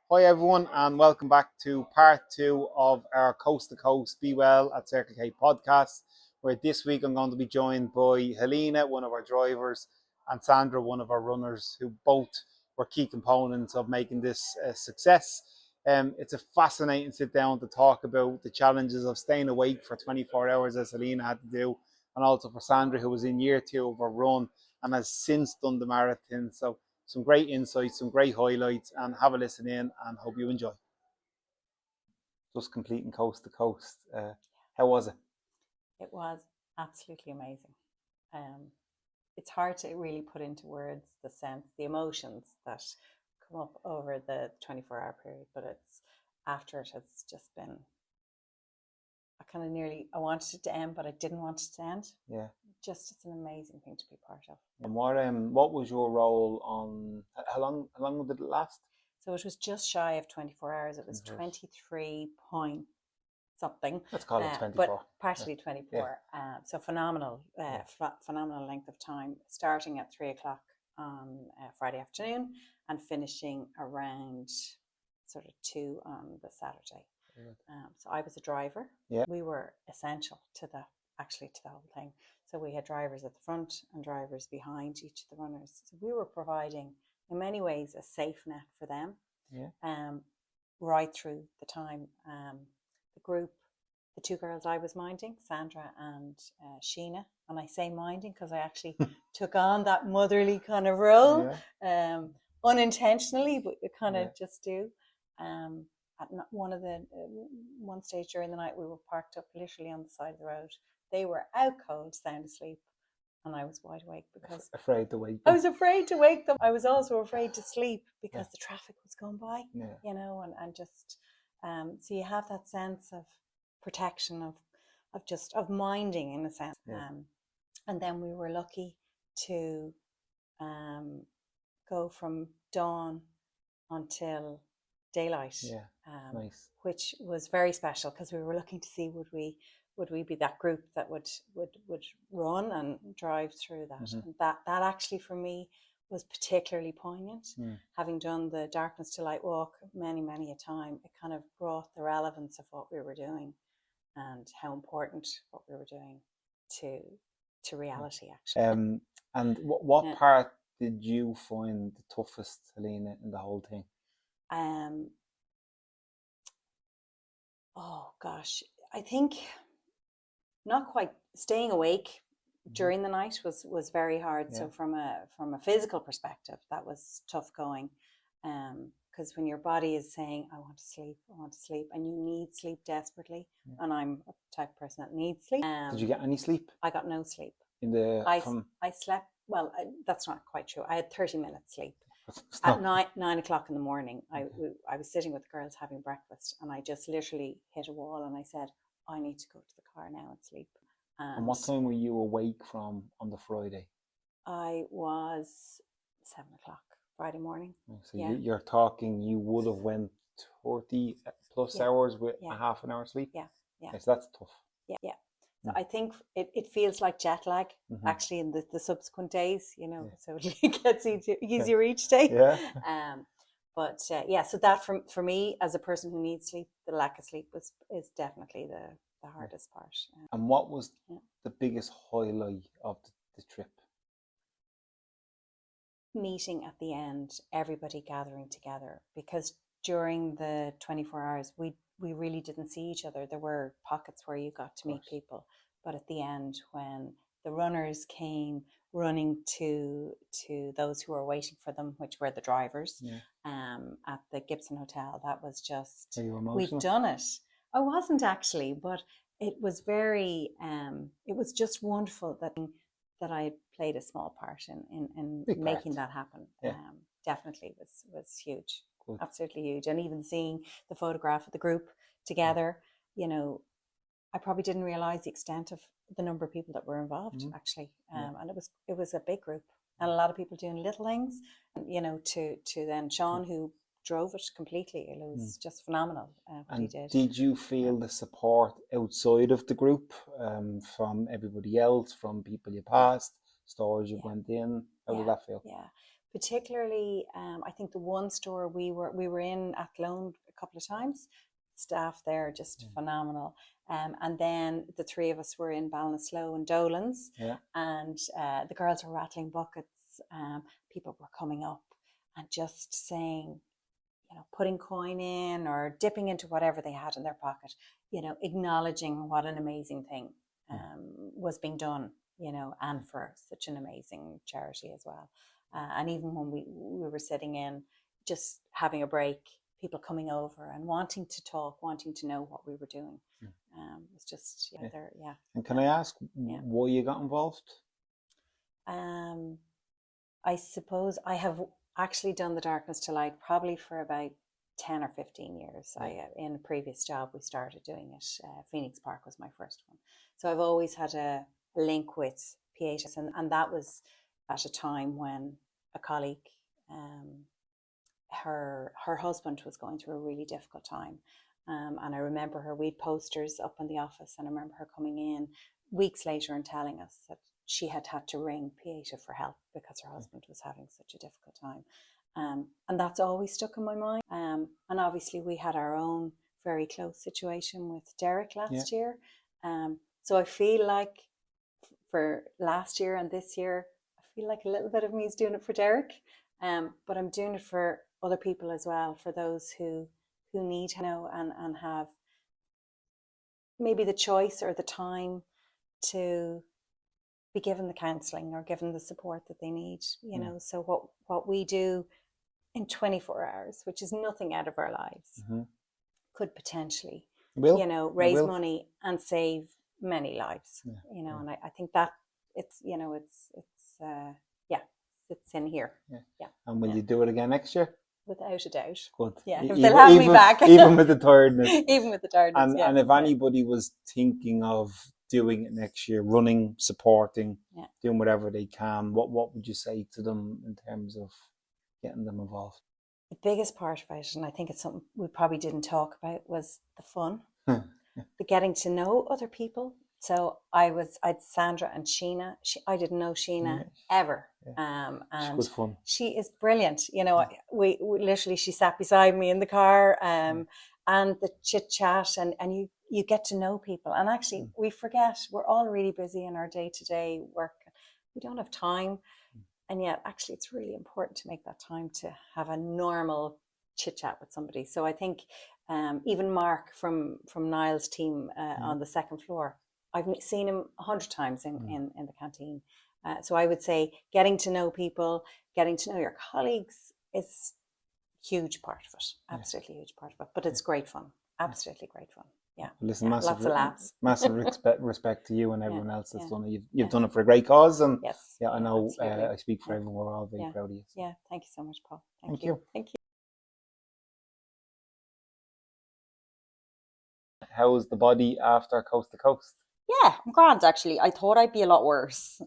Hi everyone, and welcome back to part two of our Coast to Coast Be Well at Circle K podcast, where this week I'm going to be joined by Helena, one of our drivers, and Sandra, one of our runners, who both were key components of making this a success. It's a fascinating sit down to talk about the challenges of staying awake for 24 hours, as Helena had to do, and also for Sandra, who was in year two of her run and has since done the marathon. So some great insights, some great highlights, and have a listen in and hope you enjoy. Just completing coast to coast. How was it? It was absolutely amazing. It's hard to really put into words the sense, the emotions that come up over the 24-hour period, but it's after it has just been, I wanted it to end, but I didn't want it to end. Yeah. It's an amazing thing to be part of. And what was your role on, how long did it last? So it was just shy of 24 hours. It was 23 point something. Let's call it 24. But partially 24. Yeah. So phenomenal length of time, starting at 3 o'clock on Friday afternoon and finishing around sort of 2 on the Saturday. So I was a driver. Yeah. We were essential to the whole thing. So we had drivers at the front and drivers behind each of the runners. So we were providing, in many ways, a safe net for them. Yeah. Right through the time. The group, the 2 girls I was minding, Sandra and Sheena, and I say minding because I actually took on that motherly kind of role, unintentionally, but you kind of just do. At one stage during the night, we were parked up literally on the side of the road. They were out cold, sound asleep, and I was wide awake because afraid to wake them. I was afraid to wake them. I was also afraid to sleep because the traffic was going by, and just so you have that sense of protection of minding in a sense. And then we were lucky to go from dawn until daylight, nice. Which was very special because we were looking to see would we be that group that would run and drive through that. And that actually for me was particularly poignant. Having done the darkness to light walk many a time, it kind of brought the relevance of what we were doing and how important what we were doing to reality actually. And what part did you find the toughest, Helena, in the whole thing? Oh gosh, I think not quite staying awake during the night was very hard. So from a physical perspective, that was tough going. Because when your body is saying, I want to sleep, and you need sleep desperately, and I'm a type of person that needs sleep. Did you get any sleep? I got no sleep. I slept, well, that's not quite true. I had 30 minutes sleep. At 9 o'clock in the morning, I was sitting with the girls having breakfast, and I just literally hit a wall, and I said, I need to go to the car now and sleep. And what time were you awake from on the Friday? I was 7 o'clock Friday morning. So you're talking, you would have went 30 plus hours with a half an hour sleep? Yeah. Okay, so that's tough. Yeah. So I think it feels like jet lag actually in the subsequent days, so it gets easier each day. So that for me as a person who needs sleep, the lack of sleep is definitely the hardest part. And what was the biggest highlight of the trip? Meeting at the end, everybody gathering together, because during the 24 hours we really didn't see each other. There were pockets where you got to meet people, but at the end, when the runners came running to those who were waiting for them, which were the drivers, at the Gibson Hotel, that was just, Are you emotional? We've done it. I wasn't actually, but it was very it was just wonderful that I played a small part in making that happen. Definitely was huge. Good. Absolutely huge. And even seeing the photograph of the group together, I probably didn't realize the extent of the number of people that were involved actually. And it was a big group, and a lot of people doing little things, to then Sean, who drove it completely. It was just phenomenal what he did. Did you feel the support outside of the group, from everybody else, from people you passed, stores you went in? How did that feel? Yeah, particularly, I think the one store we were in at Athlone a couple of times. Staff there just phenomenal. And then the three of us were in Ballinasloe and Dolan's, and the girls were rattling buckets. People were coming up and just saying, putting coin in or dipping into whatever they had in their pocket, acknowledging what an amazing thing was being done, and for such an amazing charity as well. And even when we were sitting in, just having a break, people coming over and wanting to talk, wanting to know what we were doing. It's just, And can I ask why you got involved? I suppose I have actually done the Darkness to Light probably for about 10 or 15 years. In a previous job, we started doing it. Phoenix Park was my first one. So I've always had a link with Pieta, and that was at a time when a colleague, her husband was going through a really difficult time. And I remember her, we had posters up in the office, and I remember her coming in weeks later and telling us that she had to ring Pieta for help because her husband was having such a difficult time. And that's always stuck in my mind. And obviously we had our own very close situation with Derek last year. So I feel like for last year and this year, I feel like a little bit of me is doing it for Derek. But I'm doing it for other people as well, for those who need to know and have maybe the choice or the time to be given the counselling or given the support that they need, So what we do in 24 hours, which is nothing out of our lives, could potentially, raise money and save many lives, and I think that it's in here. And will you do it again next year? Without a doubt. Good. Yeah, if they'll have me back. Even with the tiredness. Even with the tiredness, And if anybody was thinking of doing it next year, running, supporting, doing whatever they can, what would you say to them in terms of getting them involved? The biggest part about it, and I think it's something we probably didn't talk about, was the fun, the getting to know other people. So I'd Sandra and Sheena. I didn't know Sheena ever. And good fun. She is brilliant. We literally, she sat beside me in the car, and the chit chat, and you get to know people. And actually, we forget, we're all really busy in our day-to-day work. We don't have time. And yet, actually, it's really important to make that time to have a normal chit chat with somebody. So I think even Mark from Niall's team on the second floor, I've seen him 100 times in the canteen. So I would say getting to know people, getting to know your colleagues is a huge part of it. Absolutely huge part of it. But it's great fun. Absolutely great fun. Yeah. Listen, lots of laughs. Massive respect to you and everyone else that's done it. You've done it for a great cause, and I know I speak for everyone. We're all very proud of you. So. Yeah, thank you so much, Paul. Thank you. Thank you. How's the body after Coast to Coast? Yeah, I'm grand actually. I thought I'd be a lot worse.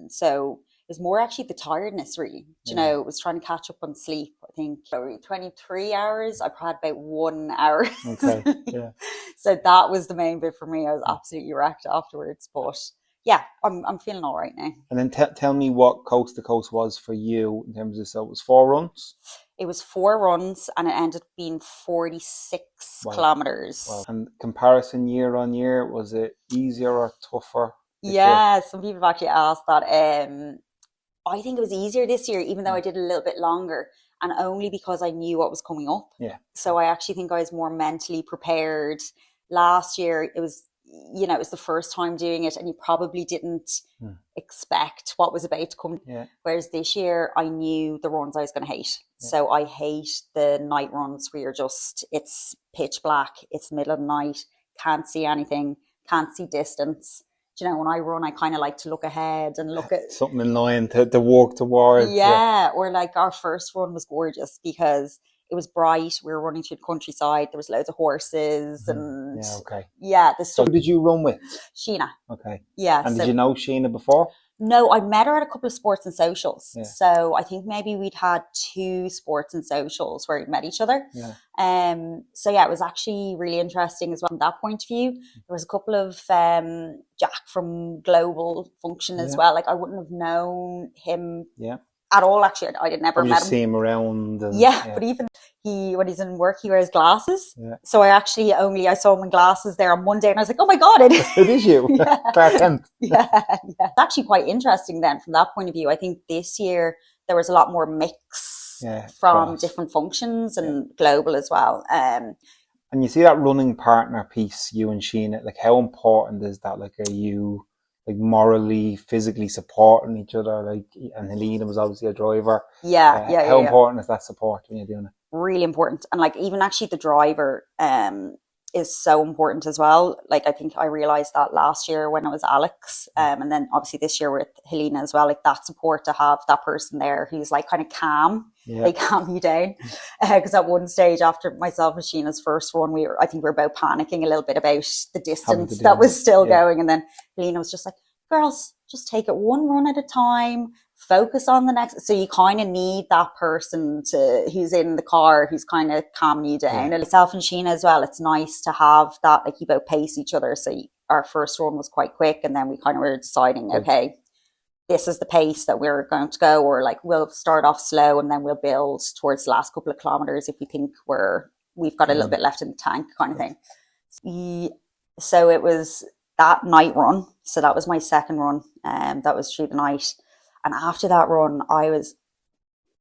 So it was more actually the tiredness, really. It was trying to catch up on sleep. I think 23 hours. I've had about 1 hour. Okay. Yeah. So that was the main bit for me. I was absolutely wrecked afterwards, but yeah, I'm feeling all right now. And then tell me what Coast to Coast was for you in terms of, so it was 4 runs? It was 4 runs and it ended up being 46 kilometers. Wow. And comparison year on year, was it easier or tougher? Yeah, some people have actually asked that. I think it was easier this year, even though I did a little bit longer, and only because I knew what was coming up. Yeah. So I actually think I was more mentally prepared. Last year, it was the first time doing it, and you probably didn't expect what was about to come. Yeah. Whereas this year, I knew the runs I was going to hate. Yeah. So I hate the night runs where it's pitch black, it's middle of the night, can't see anything, can't see distance. When I run, I kind of like to look ahead and look at something in line to walk towards. Yeah, or like our first run was gorgeous because it was bright. We were running through the countryside. There was loads of horses and So who did you run with? Sheena. Okay. Yeah. And did you know Sheena before? No, I met her at a couple of sports and socials. Yeah. So I think maybe we'd had 2 sports and socials where we met each other. Yeah. So yeah, it was actually really interesting as well from that point of view. There was a couple of Jack from Global Function as well. Like I wouldn't have known him at all. Actually, I never Or met just him. see him around. And, But even when he's in work, he wears glasses. Yeah. So I saw him in glasses there on Monday, and I was like, oh my God, It is you. Yeah. Clark Kent. Yeah. It's actually quite interesting then from that point of view. I think this year there was a lot more mix from cross. different functions and global as well. And you see that running partner piece, you and Sheena, like how important is that? Like, are you like morally, physically supporting each other? Like, and Helena was obviously a driver. How important is that support when you're doing it? Really important. And like even actually the driver is so important as well. Like I think I realized that last year when it was Alex, and then obviously this year with Helena as well, like that support, to have that person there who's like kind of calm. They calm you down, because at one stage after myself and Sheena's first run, I think we were both panicking a little bit about the distance that was still going, and then Helena was just like, girls, just take it one run at a time, focus on the next. So you kind of need that person who's in the car, who's kind of calming you down. And myself and Sheena as well, it's nice to have that, like you both pace each other. So our first run was quite quick, and then we kind of were deciding, okay, this is the pace that we're going to go, or like we'll start off slow and then we'll build towards the last couple of kilometers if we think we've got a little bit left in the tank, kind of thing. So it was that night run. So that was my second run, that was through the night. And after that run, I was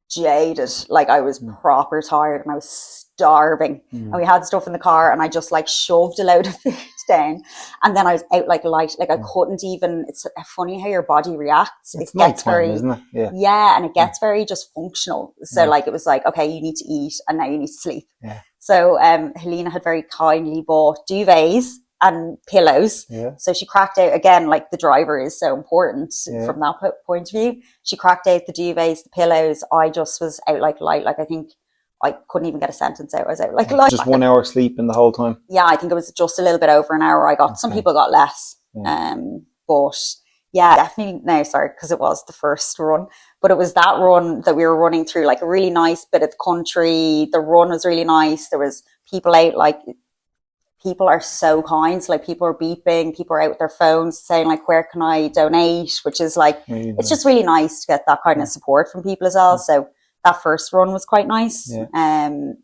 jaded. Like I was proper tired, and I was starving. And we had stuff in the car, and I just like shoved a load of food down. And then I was out like light. Like I couldn't even. It's funny how your body reacts. It's it gets time, very, isn't it? and it gets very just functional. So like it was like, okay, you need to eat, and now you need to sleep. So Helena had very kindly bought duvets and pillows. So she cracked out, again, like the driver is so important from that point of view. She cracked out the duvets, the pillows. I just was out like light. Like I think I couldn't even get a sentence out. I was out like light. Just 1 hour sleeping the whole time? Yeah, I think it was just a little bit over an hour I got. Some people got less. But yeah, definitely, no, sorry, because it was the first run. But it was that run that we were running through, like a really nice bit of the country. The run was really nice. There was people out, like, people are so kind. So, like, people are beeping, people are out with their phones saying, like, where can I donate? Which is like, it's just really nice to get that kind of support from people as well. So that first run was quite nice. And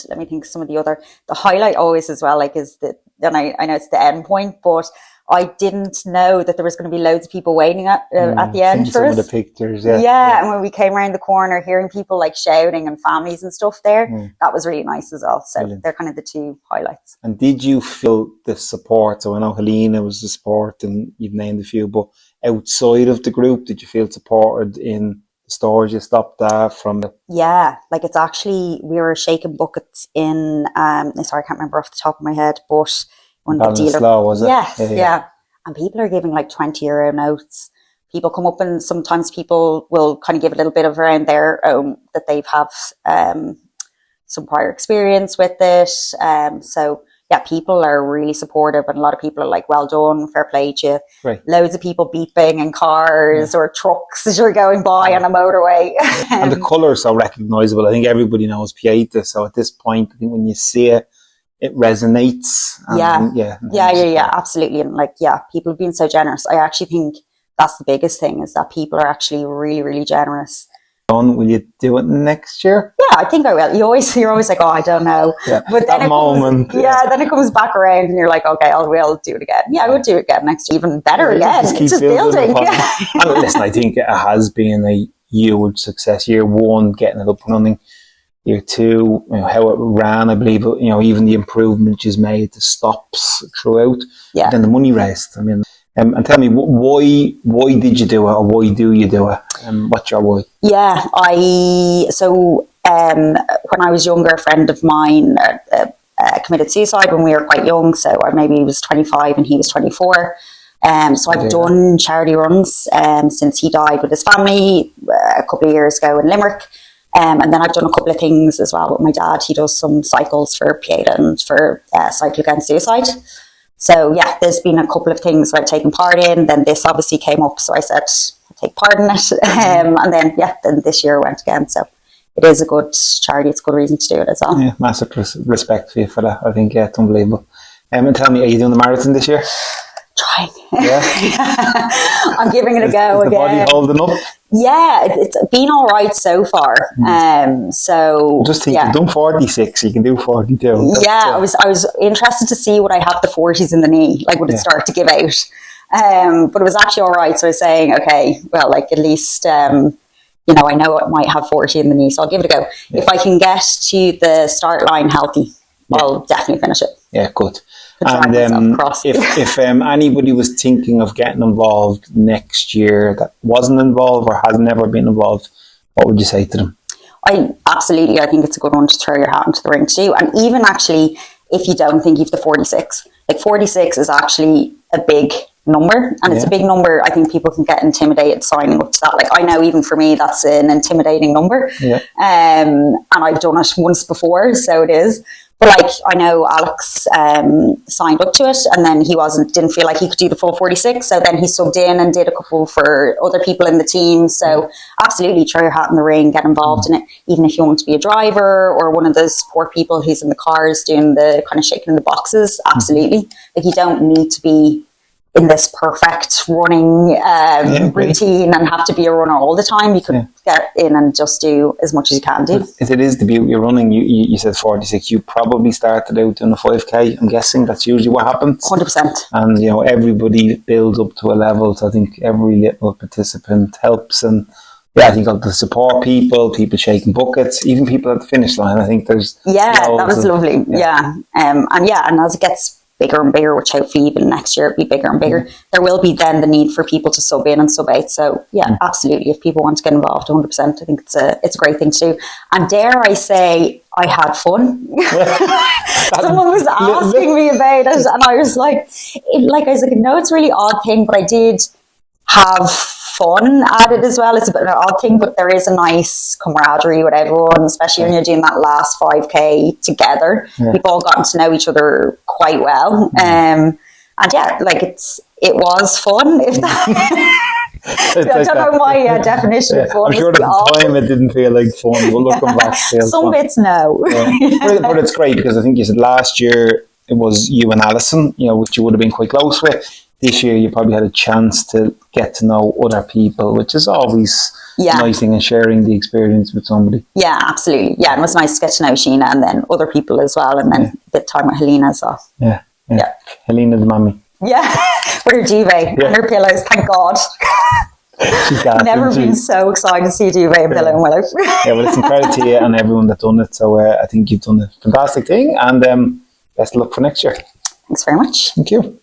let me think, the highlight always as well, like, is that, and I know it's the end point, but I didn't know that there was going to be loads of people waiting at the end for us. Some of the pictures, and when we came around the corner, hearing people like shouting and families and stuff there, that was really nice as well. So they're kind of the two highlights. And did you feel the support? So I know Helena was the support, and you've named a few, but outside of the group, did you feel supported in the stores you stopped at from? Yeah, like it's actually, we were shaking buckets in, sorry, I can't remember off the top of my head, but when the dealer, was it? Yes, yeah. And people are giving like €20 notes. People come up, and sometimes people will kind of give a little bit of around their own, that they've have some prior experience with it. So yeah, people are really supportive, and a lot of people are like, well done, fair play to you. Right. Loads of people beeping in cars or trucks as you're going by on a motorway. And the colour is so recognisable. I think everybody knows Pieta. So at this point, I think when you see it, it resonates. Yeah, absolutely. And like, yeah, people have been so generous. I actually think that's the biggest thing, is that people are actually really, really generous. Will you do it next year? Yeah, I think I will. You're always like, oh, I don't know. Yeah, but then then it comes back around, and you're like, okay, I will do it again. Yeah, I would do it again next year, even better again. It's just building. And listen, I think it has been a huge success. Year one, getting it up and running. Year two, how it ran, I believe, even the improvements you've made, the stops throughout, then the money raised. I mean, and tell me, why did you do it, or why do you do it? What's your why? Yeah, when I was younger, a friend of mine committed suicide when we were quite young. So maybe he was 25 and he was 24. So I've done charity runs since he died with his family a couple of years ago in Limerick. And then I've done a couple of things as well with my dad. He does some cycles for Pieta and for Cycle Against Suicide. So yeah, there's been a couple of things that I've taken part in. Then this obviously came up, so I said I'll take part in it. And then this year went again. So it is a good charity. It's a good reason to do it as well. Yeah, massive respect for you for that. I think it's unbelievable. And tell me, are you doing the marathon this year? Trying. Yeah. I'm giving it a go is the again. body holding up? Yeah, it's been all right so far. So Just think, you've done 46, you can do 42. Yeah, I was interested to see would I have the 40s in the knee, like would it start to give out? But it was actually all right. So I was saying, okay, well, like at least you know, I know it might have 40 in the knee, so I'll give it a go. Yeah. If I can get to the start line healthy, I'll definitely finish it. Yeah, good. And if anybody was thinking of getting involved next year that wasn't involved or has never been involved, what would you say to them? I think it's a good one to throw your hat into the ring to do. And even actually, if you don't think you've the 46, like 46 is actually a big number, and it's a big number. I think people can get intimidated signing up to that. Like I know even for me that's an intimidating number. And I've done it once before, so it is. But like I know Alex signed up to it, and then he didn't feel like he could do the full 46, so then he subbed in and did a couple for other people in the team. So absolutely throw your hat in the ring, get involved in it, even if you want to be a driver or one of those poor people who's in the cars doing the kind of shaking the boxes. Absolutely. Like you don't need to be in this perfect running routine and have to be a runner all the time. You could get in and just do as much as you can do. If it is the beauty of running, you said 46, you probably started out doing a 5k. I'm guessing that's usually what happens. 100%. And you know, everybody builds up to a level, so I think every little participant helps. And I think of the support people shaking buckets, even people at the finish line. I think there's that was lovely. And as it gets bigger and bigger, which hopefully even next year it'll be bigger and bigger, there will be then the need for people to sub in and sub out. So absolutely, if people want to get involved 100%, I think it's a great thing to do. And dare I say, I had fun. Someone was asking me about it, and I was like, no, it's a really odd thing, but I did have fun at it as well. It's a bit of an odd thing, but there is a nice camaraderie with everyone, especially when you're doing that last 5k together. We've all gotten to know each other quite well, and it was fun. If that. I don't know my definition of fun. I'm sure at the time it didn't feel like fun, but looking back, some bits no. But it's great because I think you said last year it was you and Alison, you know, which you would have been quite close with. This year you probably had a chance to get to know other people, which is always a nice thing, and sharing the experience with somebody. Yeah, absolutely. Yeah, it was nice to get to know Sheena and then other people as well, and then a bit of time with Helena as well. Yeah. Helena's mommy. Yeah, with her duvet and her pillows, thank God. She's got never been so excited to see a duvet and pillow in my life. Well, it's credit to you and everyone that's done it. So I think you've done a fantastic thing, and best of luck for next year. Thanks very much. Thank you.